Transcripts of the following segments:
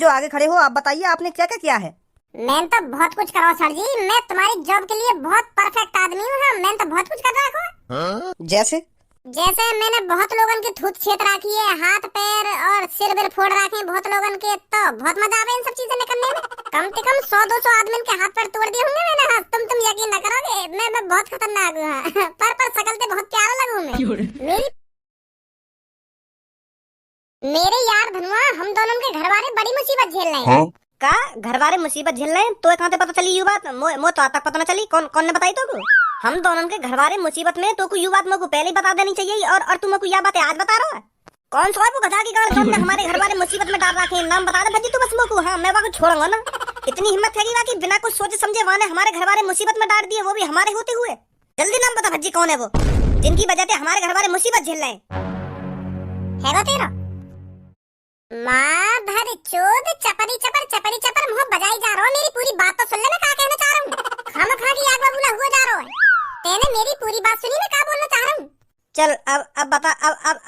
जो आगे खड़े हो, आप बताइए आपने क्या क्या किया है? मैंने तो बहुत कुछ करा सर जी। मैं तुम्हारी जॉब के लिए बहुत परफेक्ट आदमी हूँ। हाँ, मैंने तो बहुत कुछ कर रखा है। जैसे मैंने बहुत लोगन के थूत छेद रखी है, हाथ पैर और सिर बिर फोड़ रखे हैं बहुत लोगन के। तो बहुत मजा आवे इन सब चीजें निकलने में। कम से कम 100-200 आदमी के हाथ पैर तोड़ दिए होंगे मैंने। हाँ, तुम यकीन न करोगे, मैं बहुत खतरनाक हूँ। हाँ। पर शकल से बहुत प्यारा लगूं मैं। मेरे यार धनुआ, हम दोनों के घर वाले बड़ी मुसीबत झेल रहे हैं। का घर वाले मुसीबत झेल रहे हैं? तो कहाँ से पता चली यू बात? मो तो आज तक पता न चली। कौन कौन ने बताई तो? हम दोनों के घर वाले मुसीबत में तो यू बात मेरे पहले ही बता देनी चाहिए। और तुम को यह बात आज बता रहा है? कौन सा है वो गधा की गाड़ जो हमारे घर वाले मुसीबत में डाल रखे हैं? नाम बता दे भजी तू बस मेरे को। हाँ, मैं वाको छोड़ूंगा ना। इतनी हिम्मत है कि बिना कुछ सोचे समझे वाने हमारे घर वाले मुसीबत में डाल दिए, वो भी हमारे होते हुए। जल्दी नाम बता भजी, कौन है वो जिनकी वजह से हमारे घर वाले मुसीबत झेल रहे हैं? है वो तेरा माँ धर चोद चपड़ी चपर मुँह बजाई जा रहा हूँ। मेरी पूरी बात तो सुन ले, मैं क्या कहना चाह रहा हूँ। खाम खा की आग बबूला हुआ जा रहा है। तेने मेरी पूरी बात सुनी, मैं क्या बोलना चाह रहा हूँ? चल अब बता।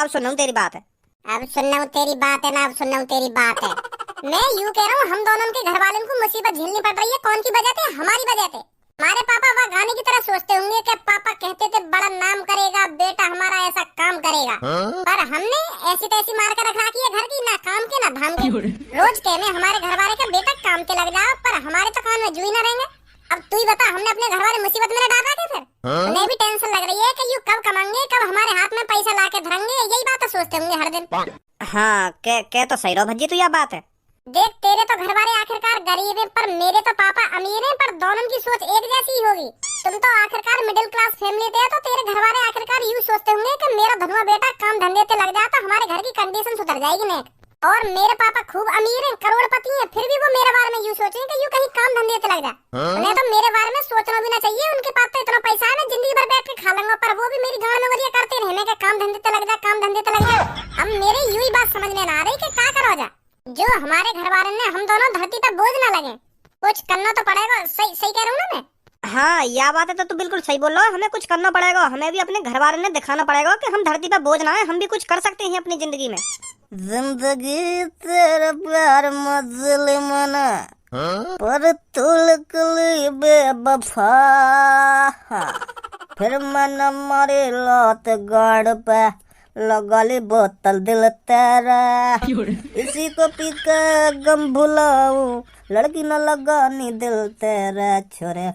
अब सुन रहा हूँ तेरी बात है। अब सुनना हूँ तेरी बात है ना? अब सुनना हूँ तेरी बात है। मैं यूँ कह रहा हूँ, हम दोनों के घर वालों को मुसीबत झेलनी पड़ रही है। कौन की वजह से? हमारी वजह से। हमारे पापा वह गाने की तरह सोचते होंगे कि पापा कहते थे बड़ा नाम करेगा बेटा हमारा, ऐसा काम करेगा। पर हमने ऐसी तैसी मार कर रखा है घर की, ना काम के ना धाम के। रोज कहने हमारे घर वाले का बेटा काम के लग जाओ, पर हमारे तो कान में जू ही न रहेंगे। अब तू ही बता, हमने अपने घर वाले मुसीबत में डाल रखे फिर? उन्हें भी टेंशन लग रही है कि यू कब कमाएंगे, कब हमारे हाथ में पैसा ला के धरेंगे। यही बात तो सोचते होंगे हर दिन। हाँ, कह तो सही रहो भज्जी तू। यह बात है। देख, तेरे तो घर वाले आखिरकार गरीब हैं, पर मेरे तो पापा अमीर हैं। पर दोनों की सोच एक जैसी ही होगी। तुम तो आखिरकार मिडिल क्लास फैमिली थे, तो तेरे घर वाले आखिरकार यूँ सोचते होंगे कि मेरा धनुआ बेटा काम धंधे से लग जाता, हमारे घर की कंडीशन सुधर जाएगी नेक। और मेरे पापा खूब अमीर हैं, करोड़पति हैं, फिर भी वो मेरे बारे में यूँ सोचें कि यूँ कहीं काम धंधे से लग जाए। उन्हें तो मेरे बारे में सोचना भी ना चाहिए। उनके पास तो इतना पैसा है, मैं जिंदगी भर बैठ के खा लूंगा, पर वो भी मेरी गाँव में वरिया करते रहने के काम धंधे से लग जा, काम धंधे से लग जा। अब मेरे यूँ ही बात समझ में ना आ रही कि क्या करो जा। जो हमारे घर वाले ने हम दोनों धरती पर बोझ ना लगे, कुछ करना तो पड़ेगा। सही कह रहा हूँ ना मैं? हाँ, यह बात है तो तू बिल्कुल सही बोल रहा है। हमें कुछ करना पड़ेगा। हमें भी अपने घर वाले ने दिखाना पड़ेगा कि हम धरती पर बोझ ना है, हम भी कुछ कर सकते हैं अपनी जिंदगी में। जिंदगी तेरा प्यार मजलिमना पर तुल बेवफा, फिर मन मारे लात गाड़ पे लगली बोतल दिल तेरा, इसी को पी के गम भुलाऊं, लड़की न लगानी दिल तेरा छोरे,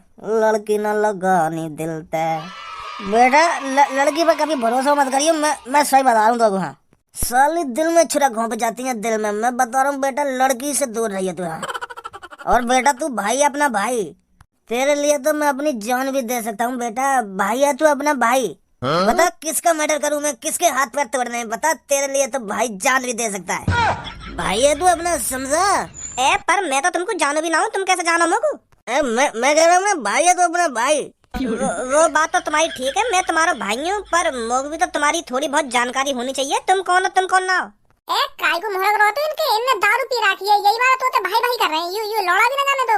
लड़की न लगानी दिल तेरा। बेटा लड़की पर कभी भरोसा मत करियो। मैं सही बता रहा हूँ तो। हाँ, साली दिल में छुरा घोंप जाती है दिल में। मैं बता रहा हूँ बेटा, लड़की से दूर रहिए तू। हाँ, और बेटा तू भाई अपना भाई, तेरे लिए तो मैं अपनी जान भी दे सकता हूँ बेटा। भाई है तू अपना भाई। बता किसका मर्डर करूं मैं, किसके हाथ पैर तोड़ने हैं? बता, तेरे लिए तो भाई जान भी दे सकता है। भाई है तू अपना, समझा? पर मैं तो तुमको जानो भी ना हूँ, तुम कैसे जानो मेरे को? मैं कह रहा हूँ ना, भाई है तो अपना भाई। वो बात तो तुम्हारी ठीक है, मैं तुम्हारा भाई हूँ, पर मोग भी तो तुम्हारी थोड़ी बहुत जानकारी होनी चाहिए। तुम कौन हो, तुम कौन ना हो? काय को मोहर करो तो इनने दारू पी रखी है, यही बात तो भाई कर रहे हैं। यू लौड़ा भी ना जाने दो।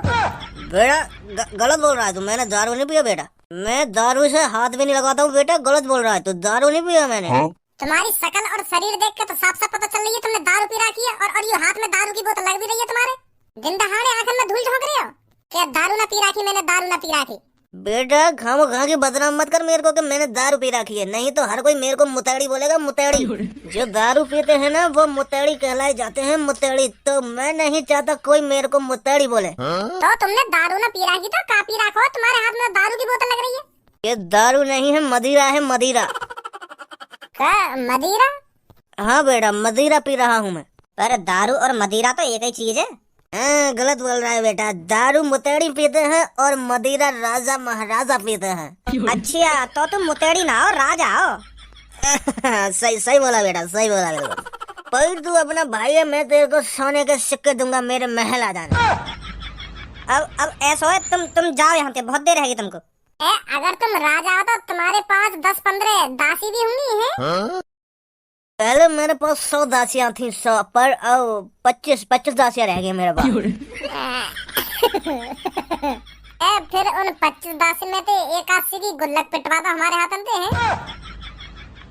बेटा गलत बोल रहा है तू। मैंने दारू नहीं पिया बेटा। मैं दारू से हाथ भी नहीं लगाता हूँ बेटा। गलत बोल रहा है तो। दारू नहीं पिया मैंने। तुम्हारी शकल और शरीर देख के तो साफ साफ पता चल रही है तुमने दारू पी रखी है। और ये हाथ में दारू की बोतल लग भी रही है तुम्हारे। दिन दहाड़े आंखों में धूल झोंक रहे हो क्या? दारू ना पी रखी मैंने, दारू ना पी रखी। बेटा खामो खा के बदनाम मत कर मेरे को कि मैंने दारू पी रखी है। नहीं तो हर कोई मेरे को मुतेड़ी बोलेगा, मुतेड़ी। जो दारू पीते हैं ना वो मुतेड़ी कहलाए जाते हैं, मुतेड़ी। तो मैं नहीं चाहता कोई मेरे को मुतेड़ी बोले। तो तुमने दारू ना पी रखी तो का पी रखो? तुम्हारे हाथ में दारू की बोतल लग रही है। ये दारू नहीं है, मदिरा है, मदिरा। क्या मदिरा? हाँ बेटा, मदिरा पी रहा हूँ मैं। अरे दारू और मदिरा तो एक ही चीज है। गलत बोल रहा है बेटा। दारू मुतेड़ी पीते हैं और मदिरा राजा महाराजा पीते हैं। अच्छा, तो तुम मुतेड़ी ना हो, राजा हो। सही बोला बेटा, सही बोला बेटा। पर तू अपना भाई है, मैं तेरे को सोने के सिक्के दूंगा, मेरे महल आ जाना। अब ऐसा है, तुम जाओ यहाँ से, बहुत देर रहेगी तुमको। अगर तुम राजा हो तो तुम्हारे पास 10-15 दासी भी होंगी हैं? पहले मेरे पास 100 दासियां थी, 100 पर अब 25 दासियां रह गई मेरे पास। फिर उन 25 दासी में से एक आदमी की गुल्लक पिटवा दो हमारे हाथ में।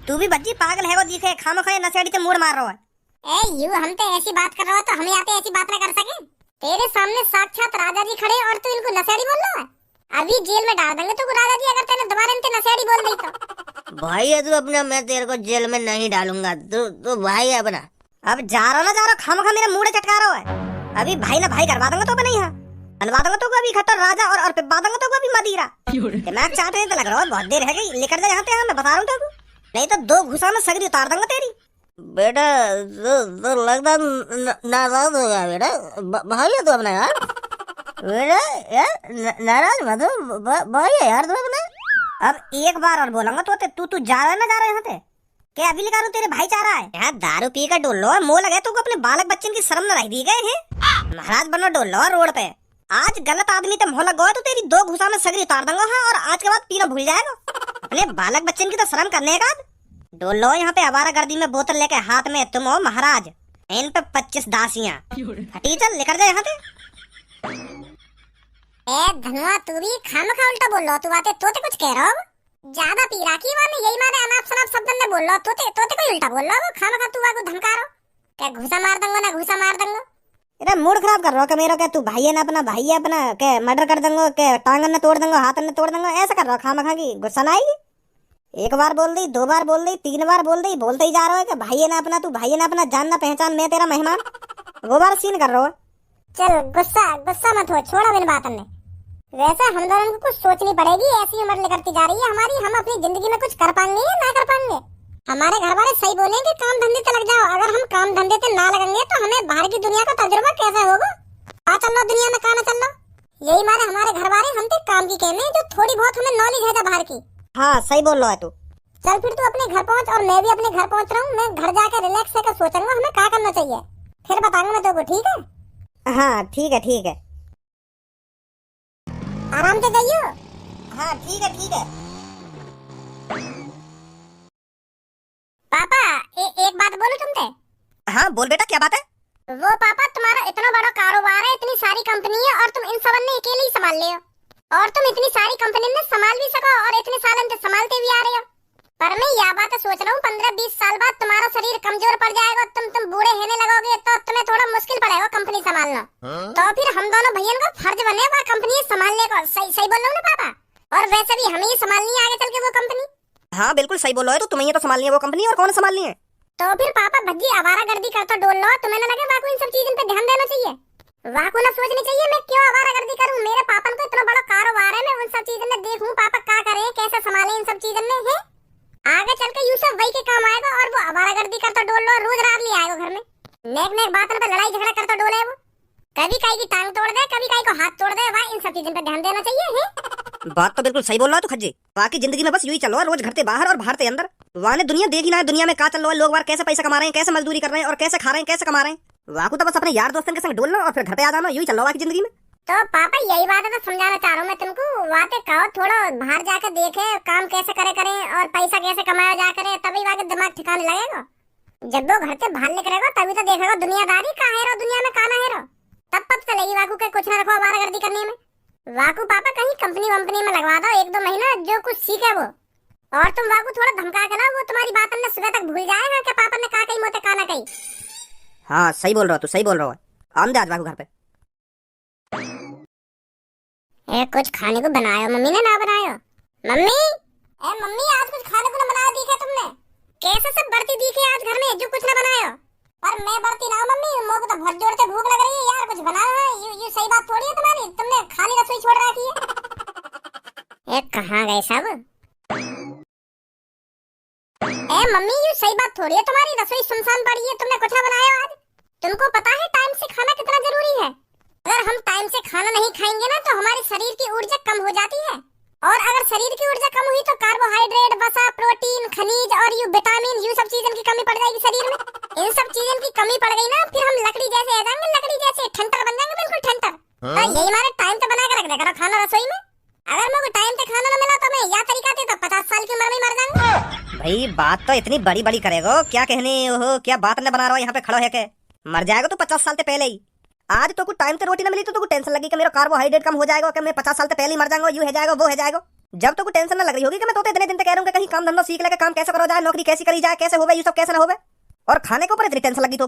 तू भी बच्ची पागल है वो दिखे, खामो खाए नशेड़ी से मूड मार रहा है। ए यू हम तो ऐसी बात कर रहे हो तो हम यहाँ पे ऐसी बात ना कर सके। तेरे सामने साक्षात राजा जी खड़े और तू इनको नशेड़ी बोल रहा है। अभी जेल में डाल देंगे तो राजा जी अगर तेने दोबारा इनके नशेड़ी बोल दी तो। भाई है तू अपना, मैं तेरे को जेल में नहीं डालूंगा। तू भाई है अपना। अब जा रहा खामखा मेरा मुंह चटका रहा है। अभी भाई ना भाई करवा दूंगा तो नहीं यहाँ हलवा दूंगा तो अभी खट्टर राजा और पिपा दूंगा तो अभी मदीरा। दिमाग चाट रहे तो लग रहा है बहुत देर है गई। लेकर जा यहाँ पे, मैं बता रहा हूँ तेरे को, नहीं तो 2 घुसा में सगरी उतार दूंगा तेरी। बेटा तो लगता नाराज हो गया बेटा। भाई है तू अपना यार। बेटा नाराज मत हो, भाई है यार तू अपना। अब एक बार और बोलूंगा तो तू जा रहा है ना जा रहा है यहाँ पे क्या? अभी लिखा तू तेरे भाईचारा है यहाँ। दारू पी कर डोल लो मोह लगे तू अपने बालक बच्चन की शर्म न रह दी गए हैं। महाराज बनो डोल लो रोड पे। आज गलत आदमी ते मोह लग गए तो तेरी 2 घुसा में सगरी उतार दूंगा। हाँ, और आज के बाद पीना भूल जाएगा। अपने बालक बच्चन की तो शर्म करने का। डोल लो यहाँ पे आवारा गर्दी में बोतल लेके हाथ में। तुम हो महाराज, इन पे 25 दासियां। हटी चल लेकर जा यहाँ पे। ए धनुआ तू भी खामखा उल्टा बोल रहा। तू बातें तोते कुछ कह रहा हो। ज्यादा पी राखी वाने यही मारे अनाप शनाप शब्द में बोल रहा। तोते कोई उल्टा बोल रहा हो। खामखा तू वाको धमका रहा। क्या घुसा मार दूंगा ना घुसा मार दूंगा। इधर मूड खराब कर रहा है मेरा। क्या तू भाई है ना अपना, भाई है अपना। क्या मर्डर कर दूंगा, क्या टांगन ने तोड़ दूंगा, हाथन ने तोड़ दूंगा, ऐसा कर रहा है खामखा की। गुस्सा ना आएगी? 1 बार बोल दी, 2 बार बोल दी, 3 बार बोल दी, बोलते ही जा रहा है कि भाई है ना अपना, तू भाई है ना अपना, जानना पहचान मैं तेरा मेहमान। वो बार सीन कर रहा है। चल गुस्सा मत हो, छोड़ा मेरी बात ने। वैसे हम दोनों को कुछ सोचनी पड़ेगी। ऐसी उम्र निकलती जा रही है हमारी, हम अपनी जिंदगी में कुछ कर पाएंगे या ना कर पाएंगे। हमारे घर वाले सही बोलेंगे काम धंधे पे लग जाओ। अगर हम काम धंधे पे ना लगेंगे तो हमें बाहर की दुनिया का तजुर्बा कैसे होगा? आ चल लो दुनिया में, कहा ना चल लो। यही मारे हमारे घर वाले हम तो काम की कहने जो थोड़ी बहुत हमें नॉलेज है बाहर की। हाँ सही बोल रहा है तू। चल फिर तू अपने घर पहुंच और मैं भी अपने घर पहुंच रहा हूँ। मैं घर जाकर रिलैक्स होकर सोचूंगा हमें क्या करना चाहिए, फिर बताऊंगा मैं तेरे को। ठीक है? हाँ ठीक है। आराम से जाइयो। हाँ ठीक है। पापा एक बात बोलूं तुमसे? हाँ बोल बेटा, क्या बात है? वो पापा तुम्हारा इतना बड़ा कारोबार है, इतनी सारी कंपनी है और तुम इन सब ने अकेले ही संभाल ले हो। और तुम इतनी सारी कंपनी में संभाल भी सको और इतने साल से संभालते भी आ रहे हो। पर मैं यह बात सोच रहा हूँ 15-20 साल बाद तुम्हारा शरीर कमजोर पड़ जाएगा, तुम बूढ़े होने लगोगे तो तुम्हें थोड़ा मुश्किल पड़ेगा कंपनी संभालना। तो फिर हम दोनों भैया का फर्ज बनेगा कंपनी संभालने का। सही बोल रहा हूँ ना पापा? और वैसे भी हमें ही संभालनी है आगे चल के वो कंपनी। हाँ बिल्कुल सही बोल रहा है तो तुम्हें तो संभालनी है वो कंपनी, और कौन संभालनी है? तो फिर पापा भज्जी आवारा गर्दी करता डोल लो। तुम्हें ना लगे वाकु इन सब चीजों पे ध्यान देना चाहिए? वाकु ना सोचनी चाहिए मैं क्यों आवारा गर्दी करूं? मेरे पापा को इतना बड़ा कारोबार है, मैं उन सब चीजों में देखूं पापा क्या करे, कैसे संभाले इन सब चीजों में है। आगे चल के यूसुफ वही के काम आएगा और वो आवारा गर्दी करता डोल लो रोज रात ले आएगा घर में। नेक बात पे लड़ाई झगड़ा करता डोले वो। कभी काई की टांग तोड़ दे, कभी काई को हाथ तोड़ दे। भाई इन सब चीजों पे ध्यान देना चाहिए है। बात तो बिल्कुल सही बोल रहा है तू खज्जे। बाकी जिंदगी में बस यूं ही चलो, रोज घर से बाहर और बाहर से अंदर। वाने दुनिया देखी ना है, दुनिया में क्या चल रहा है, लोग बाहर कैसे पैसा कमा रहे हैं, कैसे मजदूरी कर रहे हैं और कैसे खा रहे हैं, कैसे कमा रहे हैं। वाकू तो बस अपने यार दोस्तों के संग डोलना और फिर घर पे आ जाना, यूं ही चल रहा है जिंदगी में। तो पापा यही बात है तो समझाना चाह रहा हूँ मैं तुमको। वाते कहो थोड़ा बाहर जाकर देखे काम कैसे करे और पैसा कैसे कमाया जा करे, तभी वाके दिमाग ठिकाने लगेगा। जब वो घर से बाहर निकलेगा तभी तो देखेगा दुनियादारी का है, दुनिया में काना है। तब पता चलेगी वाकू के कुछ न रखो आवारागर्दी करने में। वाकू पापा कहीं कंपनी वंपनी में लगवा दो 1-2 महीना, जो कुछ सीखे वो। और तुम वाकू थोड़ा धमका के ना, वो तुम्हारी बात में सुबह तक भूल जाएगा कि पापा ने कहा कहीं मोते कहा ना कहीं। हाँ सही बोल रहा तू, सही बोल रहा है। आमदे आज वाकू घर पे। कुछ खाने को बनायो मम्मी ने ना बनायो? मम्मी आज कुछ खाने को ना बनाया दिखे तुमने? कैसे सब बढ़ती दिखे आज घर में जो कुछ ना बनायो? पर मैं बढ़ती ना मम्मी, मुझे तो बहुत जोर से भूख लग रही है यार, कुछ बनाओ। है ये सही बात थोड़ी है तुम्हारी, तुमने खाली रसोई छोड़ रखी है। कहाँ गए सब? मम्मी ये सही बात थोड़ी है तुम्हारी, रसोई सुनसान पड़ी है, तुमने कुछ ना बनाया आज? तुमको पता है टाइम से खाना कितना जरूरी है? अगर हम टाइम से खाना नहीं खाएंगे ना तो हमारे शरीर की ऊर्जा कम हो जाती है, और अगर शरीर की ऊर्जा कम हुई तो कार्बोहाइड्रेट, वसा, प्रोटीन, खनिज और यू विटामिन यू सब चीजों की कमी पड़ जाएगी शरीर में। इन सब चीजों की कमी पड़ गई ना फिर हम लकड़ी जैसे आ जाएंगे, लकड़ी जैसे ठंटर बन जाएंगे, बिल्कुल ठंटर। तो यही हमारे टाइम पे बना के रख दे करो खाना रसोई में। अगर मुझे टाइम पे खाना न मिला तो मैं यह तरीका से तो 50 साल की उम्र में मर जाऊंगा। भाई बात तो इतनी बड़ी बड़ी करेगो, क्या कहने हो, क्या बात न बना रहा हो यहाँ पे खड़ो है के? मर जाएगा तो 50 साल से पहले ही। आज तो कुछ टाइम से रोटी न मिली तो कुछ टेंशन लगी कि मेरा कार्बोहाइड्रेट कम हो जाएगा, कि मैं 50 साल से पहले ही मर जाऊंगा, यू है जाएगा वो है जाएगा। जब तो कुछ टेंशन न लग रही होगी कि मैं तो इतने दिन तक कह रहा हूँ कि कहीं काम धंधा सीख ले, काम कैसे करो जाए, नौकरी कैसी करी जाए, कैसे होवे, ये सब कैसे ना होवे। और खाने के ऊपर इतनी टेंशन लगी तो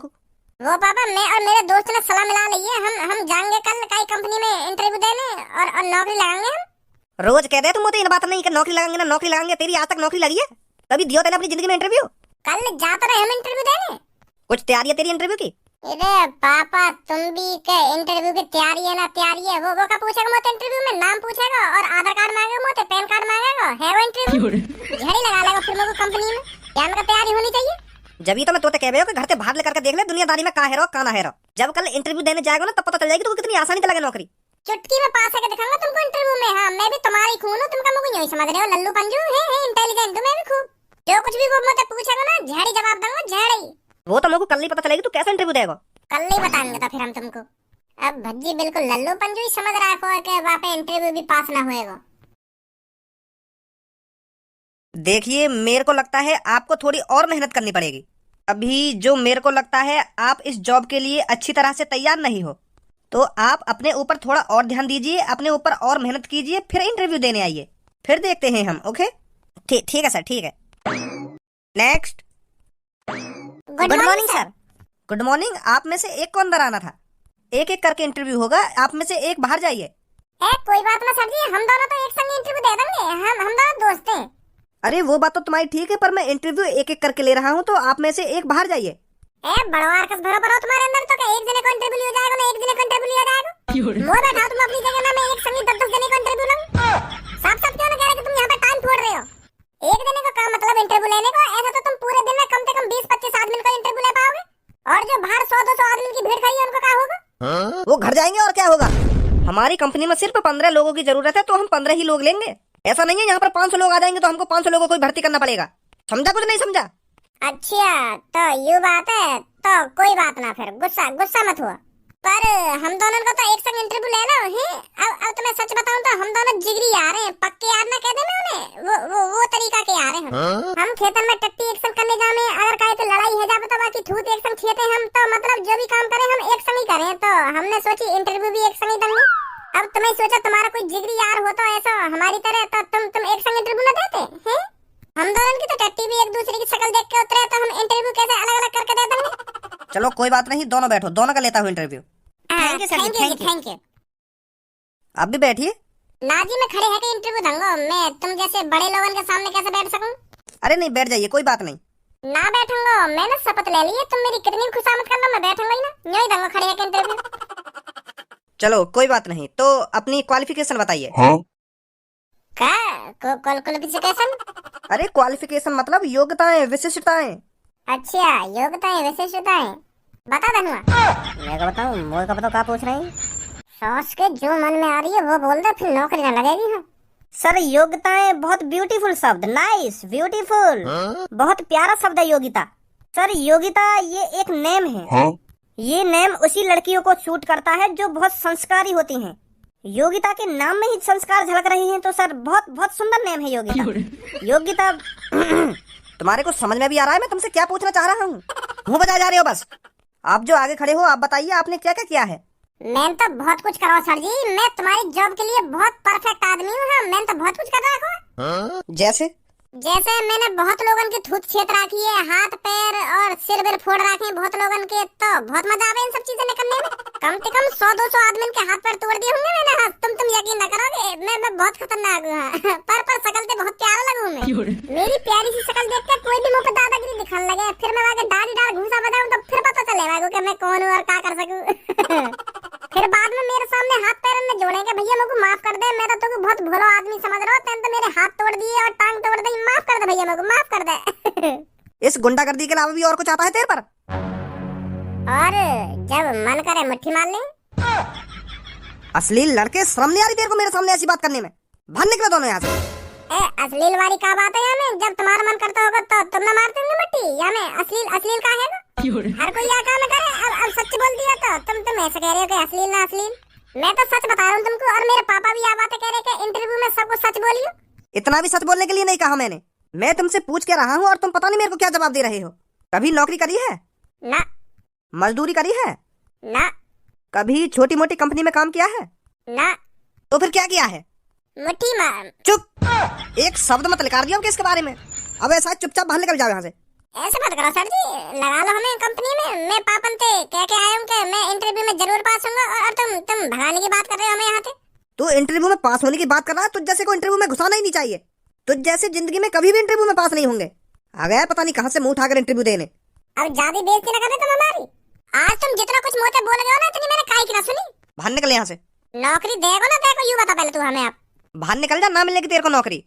वो पापा मैं और मेरे दोस्त ने सलाह मिला ली है, हम जाएंगे कल कई कंपनी में इंटरव्यू देने और नौकरी लगाएंगे हम। रोज कह दे तुम मुझे इन बात नहीं कि नौकरी लगाएंगे ना नौकरी लगाएंगे। तेरी आज तक नौकरी लगी है? कभी दियो तेने अपनी जिंदगी में इंटरव्यू? कल जा तो रहे हम इंटरव्यू देने। कुछ तैयारी है तेरी इंटरव्यू की? अरे पापा तुम भी के इंटरव्यू की तैयारी है ना तैयारी है। वो का पूछेगा मुझे इंटरव्यू में, नाम पूछेगा और आधार कार्ड मांगेगा मुझे, पैन कार्ड मांगेगा, है वो इंटरव्यू झड़ी लगा लेगा फिर मेरे को कंपनी में। क्या मेरा तैयारी होनी चाहिए? जब ही तो मैं तोते कह रहे हो कि घर से बाहर लेकर के देख ले दुनियादारी में का है रो का ना है रो। जब कल इंटरव्यू देने जाएगा ना तब पता चल जाएगी तुमको कितनी आसानी से लगे नौकरी। चुटकी में पास आके दिखाऊंगा तुमको इंटरव्यू में। हाँ मैं भी तुम्हारी खून हूं, तुमका मुझे नहीं समझ रहे हो लल्लू पंजू है इंटेलिजेंट हूं मैं भी खूब। जो कुछ भी वो मुझे पूछेगा ना झाड़ी जवाब दूंगा झाड़ी। वो तो मेरे को कल ही पता चलेगी तू कैसा इंटरव्यू देगा। कल ही बताएंगे तो फिर हम तुमको। अब भज्जी बिल्कुल लल्लू पंजू ही समझ रहा है कि वहां पे इंटरव्यू भी पास ना होएगा। देखिए मेरे को लगता है आपको थोड़ी और मेहनत करनी पड़ेगी। अभी जो मेरे को लगता है आप इस जॉब के लिए अच्छी तरह से तैयार नहीं हो, तो आप अपने ऊपर थोड़ा और ध्यान दीजिए, अपने ऊपर और मेहनत कीजिए, फिर इंटरव्यू देने आइए, फिर देखते हैं हम। ओके ठीक है सर, ठीक है। Next. Good morning sir. Good morning. आप में से एक को अंदर आना था, एक एक करके इंटरव्यू होगा, आप में से एक बाहर जाइए। कोई बात ना सर जी, हम दोनों तो एक संग इंटरव्यू दे देंगे, हम दोनों दोस्त हैं। अरे वो बात तो तुम्हारी ठीक है, पर मैं इंटरव्यू एक एक करके ले रहा हूँ, तो आप में से एक बाहर जाइए। बड़वार कस भरो भरो तुम्हारे अंदर तो क्या एक जने को इंटरव्यू लिया जाएगा ना एक जने को इंटरव्यू लिया जाएगा? मोह बैठा तुम अपनी जगह ना, मैं एक संग 10 जने को इंटरव्यू लूं। साफ साफ क्यों ना कह रहे कि तुम यहाँ पे टाइम फोड़ रहे हो? एक जने का काम मतलब इंटरव्यू लेने का, ऐसा तो तुम पूरे दिन में कम से कम 20-25 आदमी का इंटरव्यू ले पाओगे। और जो बाहर 100-200 आदमी की भीड़ खड़ी है उनको क्या होगा? वो घर जाएंगे और क्या होगा। हमारी कंपनी में सिर्फ 15 लोगों की जरूरत है, तो हम 15 ही लोग लेंगे। ऐसा नहीं है यहाँ पर 500 लोग आ जाएंगे तो हमको 500 लोगों को भर्ती करना पड़ेगा। समझा कुछ नहीं समझा? अच्छा तो ये बात है, तो कोई बात ना, फिर गुस्सा मत हुआ। पर हम दोनों को तो एक संग इंटरव्यू लेना है। अब तो मैं सच बताऊं तो हम दोनों जिगरी यार हैं, पक्के यार ना कह देना उन्हें, वो तरीका के यार हैं हम। खेतन में टट्टी एक संग करने जामे, अगर कहे तो लड़ाई है जावे तो बाकी थूत एक संग खेते हम, तो मतलब जो भी काम करें हम एक संग ही करें। तो हमने सोची इंटरव्यू भी एक संग ही देंगे। अब तुम्हें सोचा तुम्हारा कोई जिगरी यार हो तो ऐसा हमारी तरह, तो तुम एक संग इंटरव्यू न देते हैं? हम दोनों की तो टट्टी भी एक दूसरे की शक्ल देख के उतरे, तो हम इंटरव्यू कैसे अलग अलग करके दे देंगे? चलो कोई बात नहीं, दोनों बैठो, दोनों का लेता हूँ interview. Thank you sir, thank you. आप भी बैठिए। ना जी मैं खड़े होकर इंटरव्यू दूंगा, मैं तुम जैसे बड़े लोगों के सामने कैसे बैठ सकूं? अरे नहीं बैठ जाइए, कोई बात नहीं। ना बैठूंगा, मैंने शपथ ले ली है, तुम मेरी कितनी खुशामद कर लो मैं बैठूंगा ही ना, नहीं दूंगा खड़े होकर इंटरव्यू। चलो कोई बात नहीं, तो अपनी क्वालिफिकेशन बताइए। क्वालिफिकेशन? अरे क्वालिफिकेशन मतलब योग्यताएं, विशिष्टताएं। अच्छा योग्यताएं विशिष्टताएं, बता धनुआ। मैं का बताऊं, मोए का बताओ, क्या पूछ रहे हैं? सॉस के जो मन में आ रही है वो बोल दे, फिर नौकरी ना लगेगी। हाँ सर योग्यताएं बहुत ब्यूटीफुल शब्द, नाइस ब्यूटीफुल, बहुत प्यारा शब्द है योग्यता। सर योग्यता ये एक नेम है। ये नेम उसी लड़कियों को सूट करता है जो बहुत संस्कारी होती हैं। योग्यता के नाम में ही संस्कार झलक रहे हैं, तो सर बहुत बहुत सुंदर नेम है योग्यता। योग्यता तुम्हारे को समझ में भी आ रहा है मैं तुमसे क्या पूछना चाह रहा हूँ? मुँह बजा जा रहे हो बस। आप जो आगे खड़े हो आप बताइए आपने क्या क्या किया है? मैं तो बहुत कुछ करा सर जी, मैं तुम्हारी जॉब के लिए बहुत परफेक्ट आदमी हूँ। हाँ मैं तो बहुत कुछ कर रहा हूँ। जैसे मैंने बहुत लोगों की थूत छेद रखी है, हाथ पैर और सिर बिर फोड़ रखे हैं बहुत लोगों के, तो बहुत मजा आवे इन सब चीजें करने में। कम से कम 100-200 आदमी के हाथ पैर तोड़ दिए होंगे मैंने। हाँ तुम यकीन न करोगे, मैं बहुत खतरनाक हूँ। पर शकल से बहुत प्यारा लगूं मैं। मेरी प्यारी सी शकल देख कर कोई भी मुँह पे दादागिरी दिखाने लगे, फिर मैं आगे डाल घूसा बजाऊं तो फिर पता चलेगा कि मैं कौन हूँ और क्या कर सकूं। फिर बाद में मेरे सामने हाथ पैर में जोड़ेंगे, भैया मेरे को माफ कर दे, मैं तो तुमको बहुत भोला आदमी समझ रहा हूँ, तो मेरे हाथ तोड़ दिए और टांग तोड़ दी, माफ कर दे भैया, मेरे को माफ कर दे। इस गुंडागर्दी के अलावा भी और कुछ आता है तेरे पर? और जब मन करे मुट्ठी मार ले। अश्लील लड़के, शर्म नहीं आ रही तेरे को मेरे सामने ऐसी बात करने में? बाहर निकलो दोनों यहाँ से। अश्लील वाली क्या बात है यहाँ में? जब तुम्हारा मन करता होगा तो तुम ना मारते होंगे मुट्ठी, यहाँ में अश्लील का है ना? हर कोई यहाँ काम करे। अब सच बोल दिया तो तुम ऐसे कह रहे हो कि अश्लील ना अश्लील। मैं तो सच बता रहा हूँ तुमको, और मेरे पापा भी यह बातें कह रहे कि इंटरव्यू में सबको सच बोलियो। इतना भी सच बोलने के लिए नहीं कहा मैंने, मैं तुमसे पूछ के रहा हूँ और तुम पता नहीं मेरे को क्या जवाब दे रहे हो। कभी नौकरी करी है? ना। मजदूरी करी है? ना। कभी छोटी मोटी कंपनी में काम किया है? ना। तो फिर क्या किया है? मुट्ठी मार। चुप, एक शब्द मत निकाल दिया इसके बारे में। अब ऐसा चुपचाप बाहर निकल जाओ यहाँ से। ऐसे मत करो सर जी, लगा लो हमें कंपनी में। मैं पापन ते कह के आया हूँ कि मैं इंटरव्यू में जरूर पास होऊंगा, और तुम भगाने की बात कर रहे हो हमें यहाँ से। तू इंटरव्यू में पास होने की बात कर रहा है? तुझ जैसे को इंटरव्यू में घुसाना ही नहीं चाहिए। तुझ जैसे जिंदगी में कभी भी इंटरव्यू में पास नहीं होंगे। आ गया पता नहीं कहाँ से मुंह उठाकर इंटरव्यू देने। अब ज्यादा बेइज्जती न करना तुम हमारी। आज तुम जितना कुछ मुंह से बोल गए हो ना, इतनी मैंने काहे की ना सुनी। बाहर निकल यहाँ से। नौकरी देगा ना देखो, यूं बता पहले तू हमें। आप बाहर निकल जा, ना मिलेगी तेरे को नौकरी।